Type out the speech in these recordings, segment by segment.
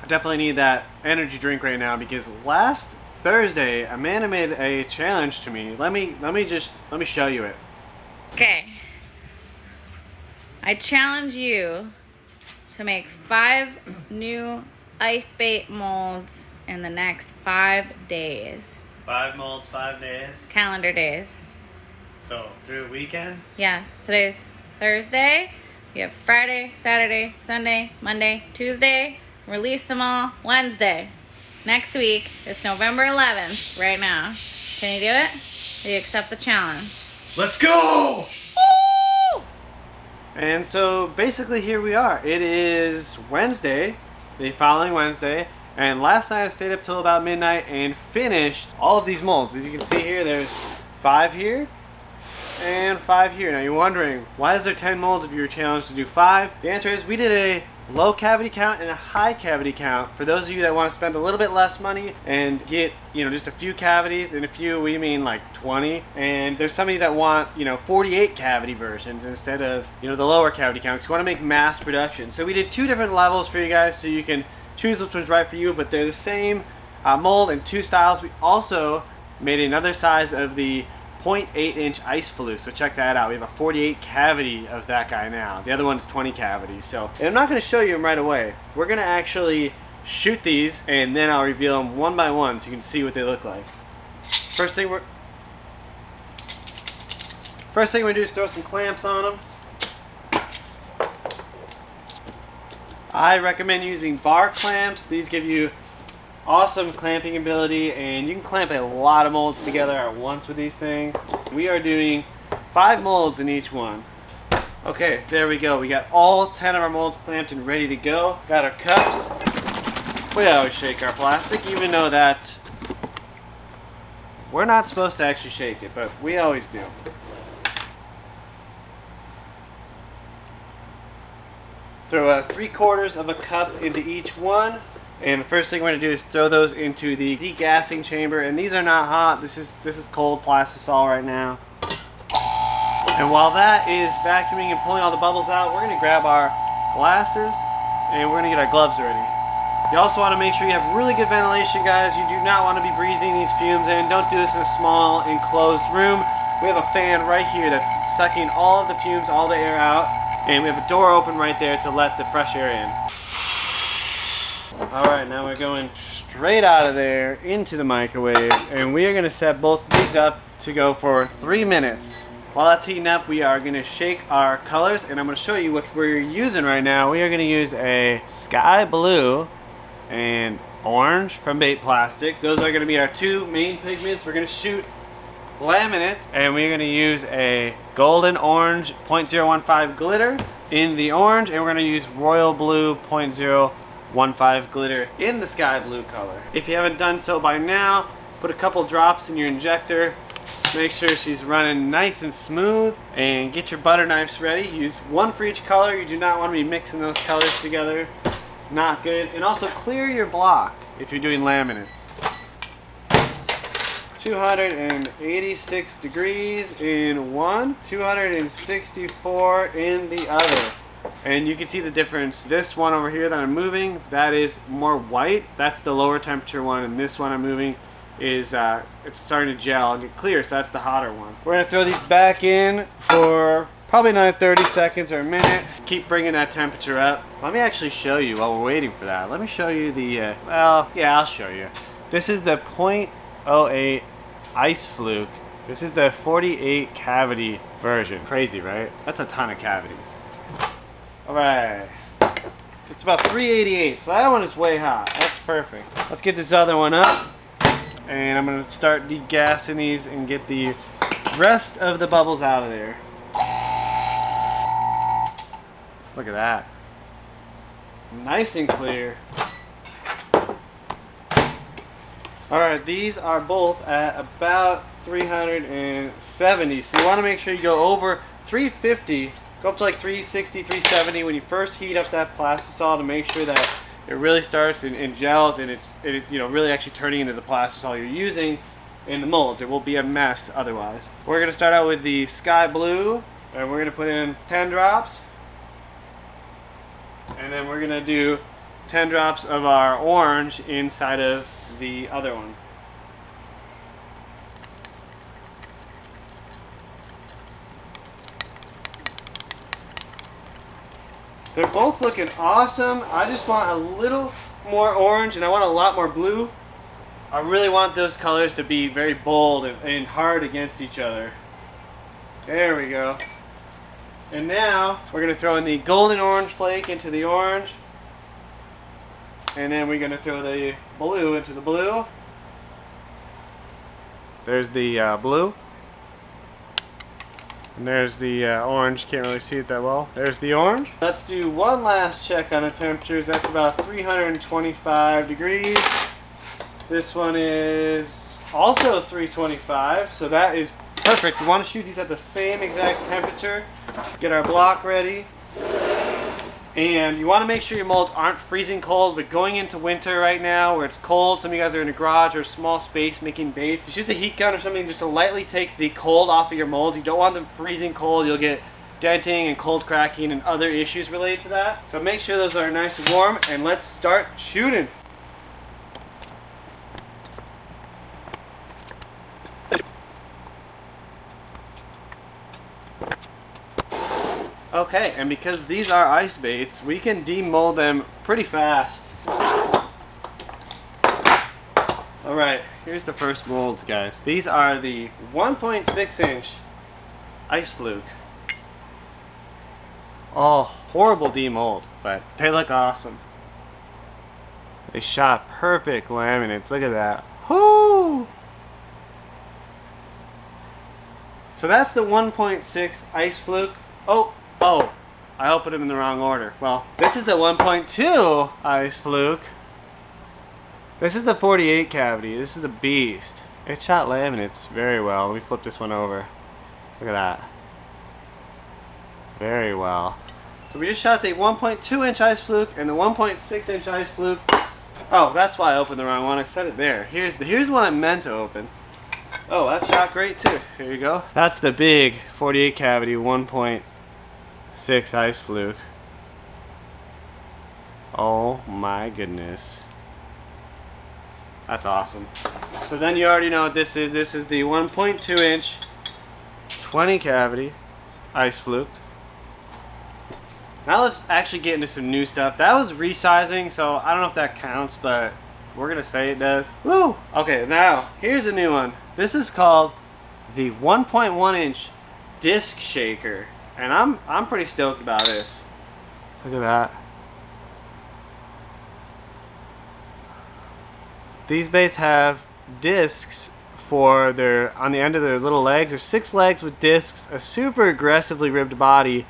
I definitely need that energy drink right now because last Thursday Amanda made a challenge to me. Let me show you it. Okay. I challenge you to make 5 new ice bait molds in the next 5 days. 5 molds, 5 days. Calendar days. So through the weekend? Yes. Today's Thursday. We have Friday, Saturday, Sunday, Monday, Tuesday. Release them all Wednesday. Next week, it's November 11th right now. Can you do it? Do you accept the challenge? Let's go! Woo! And so basically here we are. It is Wednesday, the following Wednesday, and last night I stayed up till about midnight and finished all of these molds. As you can see here, there's 5 here and 5 here. Now you're wondering, why is there 10 molds if you were challenged to do 5? The answer is we did a low cavity count and a high cavity count. For those of you that want to spend a little bit less money and get, just a few cavities, and a few we mean like 20. And there's some of you that want, 48 cavity versions instead of, the lower cavity count, because you want to make mass production. So we did 2 different levels for you guys so you can choose which one's right for you, but they're the same mold and 2 styles. We also made another size of the 0.8-inch ice flute, so check that out. We have a 48 cavity of that guy now. The other one's 20 cavities. So, and I'm not going to show you them right away. We're going to actually shoot these, and then I'll reveal them one by one so you can see what they look like. First thing we're going to do is throw some clamps on them. I recommend using bar clamps. These give you awesome clamping ability, and you can clamp a lot of molds together at once with these things. We are doing 5 molds in each one. Okay, there we go. We got all 10 of our molds clamped and ready to go. Got our cups. We always shake our plastic, even though that we're not supposed to actually shake it, but we always do. Throw 3/4 of a cup into each one. And the first thing we're going to do is throw those into the degassing chamber. And these are not hot. This is cold plastisol right now. And while that is vacuuming and pulling all the bubbles out, we're going to grab our glasses and we're going to get our gloves ready. You also want to make sure you have really good ventilation, guys. You do not want to be breathing these fumes in. Don't do this in a small enclosed room. We have a fan right here that's sucking all of the fumes, all the air out. And we have a door open right there to let the fresh air in. Alright, now we're going straight out of there into the microwave, and we are going to set both of these up to go for 3 minutes. While that's heating up, we are going to shake our colors, and I'm going to show you what we're using right now. We are going to use a sky blue and orange from Bait Plastics. Those are going to be our 2 main pigments. We're going to shoot laminates, and we're going to use a golden orange 0.015 glitter in the orange, and we're going to use royal blue 0.015 glitter in the sky blue color. If you haven't done so by now, put a couple drops in your injector. Make sure she's running nice and smooth, and get your butter knives ready. Use 1 for each color. You do not want to be mixing those colors together. Not good. And also clear your block if you're doing laminates. 286 degrees in one, 264 in the other. And you can see the difference. This one over here that I'm moving, that is more white. That's the lower temperature one, and this one I'm moving is it's starting to gel and get clear, so that's the hotter one. We're gonna throw these back in for probably another 30 seconds or a minute. Keep bringing that temperature up. Let me actually show you while we're waiting for that. Let me show you the, well, yeah, I'll show you. This is the 0.08 ice fluke. This is the 48 cavity version. Crazy, right? That's a ton of cavities. Alright, it's about 388, so that one is way hot. That's perfect. Let's get this other one up, and I'm going to start degassing these and get the rest of the bubbles out of there. Look at that. Nice and clear. Alright, these are both at about 370, so you want to make sure you go over 350. Go up to like 360, 370 when you first heat up that plastisol to make sure that it really starts and gels, and it's really actually turning into the plastisol you're using in the molds. It will be a mess otherwise. We're going to start out with the sky blue, and we're going to put in 10 drops. And then we're going to do 10 drops of our orange inside of the other one. They're both looking awesome. I just want a little more orange and I want a lot more blue. I really want those colors to be very bold and hard against each other. There we go. And now we're going to throw in the golden orange flake into the orange. And then we're going to throw the blue into the blue. There's the blue. And there's the orange. Can't really see it that well. There's the orange. Let's do one last check on the temperatures. That's about 325 degrees. This one is also 325, so that is perfect. We want to shoot these at the same exact temperature. Let's get our block ready. And you want to make sure your molds aren't freezing cold. But going into winter right now where it's cold, some of you guys are in a garage or a small space making baits. Just use a heat gun or something just to lightly take the cold off of your molds. You don't want them freezing cold. You'll get denting and cold cracking and other issues related to that. So make sure those are nice and warm, and let's start shooting. Okay, and because these are ice baits, we can demold them pretty fast. Alright, here's the first molds, guys. These are the 1.6 inch ice fluke. Oh, horrible demold, but they look awesome. They shot perfect laminates, look at that. Whoo! So that's the 1.6 ice fluke. Oh, I opened them in the wrong order. Well, this is the 1.2 ice fluke. This is the 48 cavity. This is a beast. It shot laminates very well. Let me flip this one over. Look at that. Very well. So we just shot the 1.2 inch ice fluke and the 1.6 inch ice fluke. Oh, that's why I opened the wrong one. I set it there. Here's the one I meant to open. Oh, that shot great too. Here you go. That's the big 48 cavity 1.6 ice fluke. Oh my goodness. That's awesome. So then you already know what this is. This is the 1.2 inch 20 cavity ice fluke. Now let's actually get into some new stuff. That was resizing, so I don't know if that counts, but we're gonna say it does. Woo! Okay, now here's a new one. This is called the 1.1 inch disc shaker, and I'm pretty stoked about this. Look at that. These baits have discs for on the end of their little legs. There's 6 legs with discs, a super aggressively ribbed body,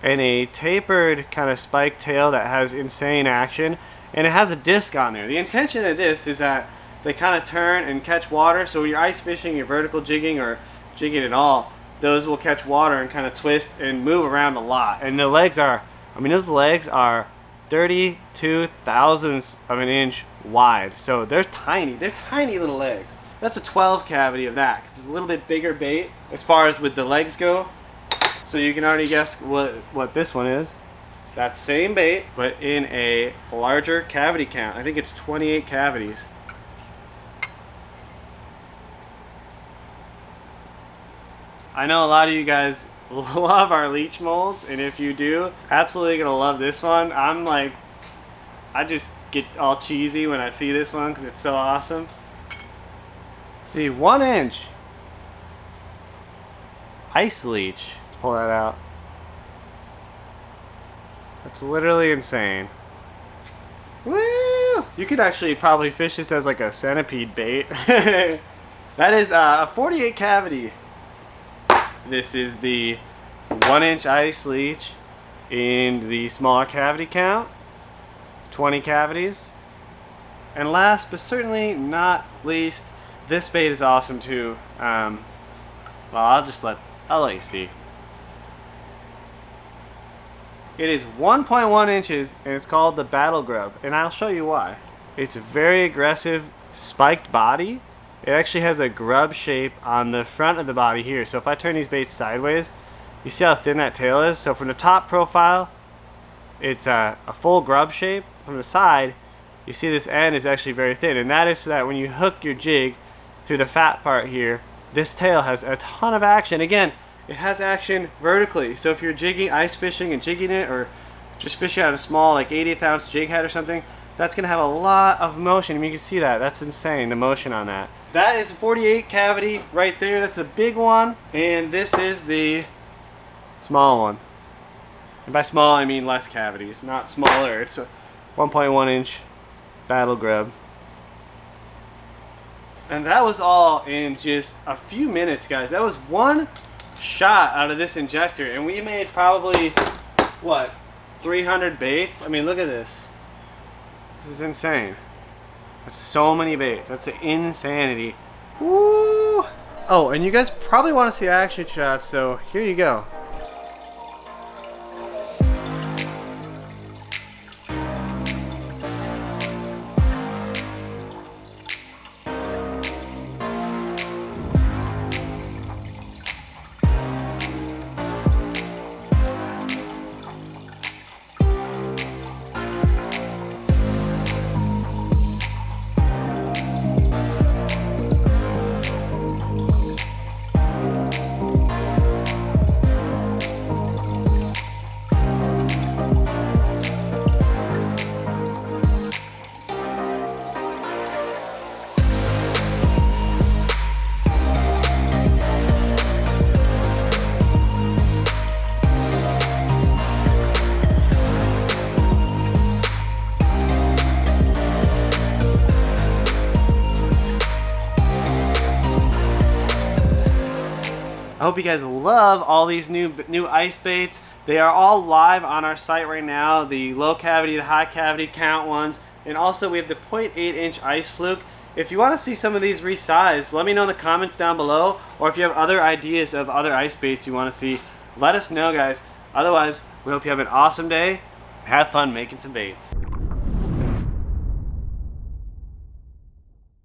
and a tapered kind of spiked tail that has insane action, and it has a disc on there. The intention of this is that they kind of turn and catch water, so when you're ice fishing, you're vertical jigging or jigging at all, those will catch water and kind of twist and move around a lot. And the legs are, I mean, those legs are 32 thousandths of an inch wide, so they're tiny little legs. That's a 12 cavity of that, because it's a little bit bigger bait as far as with the legs go. So you can already guess what this one is. That same bait, but in a larger cavity count. I think it's 28 cavities. I know a lot of you guys love our leech molds, and if you do, absolutely gonna love this one. I just get all cheesy when I see this one because it's so awesome. The 1 inch ice leech. Let's pull that out. That's literally insane. Woo! You could actually probably fish this as like a centipede bait. That is a 48 cavity. This is the 1 inch ice leech in the smaller cavity count. 20 cavities. And last but certainly not least, this bait is awesome too. Well, I'll let you see. It is 1.1 inches and it's called the Battle Grub, and I'll show you why. It's a very aggressive spiked body. It actually has a grub shape on the front of the body here. So if I turn these baits sideways, you see how thin that tail is? So from the top profile, it's a full grub shape. from the side, you see this end is actually very thin, and that is so that when you hook your jig through the fat part here, this tail has a ton of action. Again, it has action vertically, so if you're jigging, ice fishing and jigging it, or just fishing on a small like 1/8 ounce jig head or something, that's gonna have a lot of motion. I mean, you can see that, that's insane, the motion on that. That is a 48 cavity right there, that's a big one, and this is the small one. And by small I mean less cavities, not smaller. It's a 1.1 inch battle grub. And that was all in just a few minutes, guys. That was one shot out of this injector, and we made probably, what, 300 baits? I mean, look at this. This is insane. That's so many baits. That's insanity. Woo! Oh, and you guys probably want to see action shots, so here you go. I hope you guys love all these new ice baits. They are all live on our site right now. The low cavity, the high cavity count ones, and also we have the 0.8 inch ice fluke. If you want to see some of these resized, let me know in the comments down below, or if you have other ideas of other ice baits you want to see, let us know, guys. Otherwise, we hope you have an awesome day. Have fun making some baits.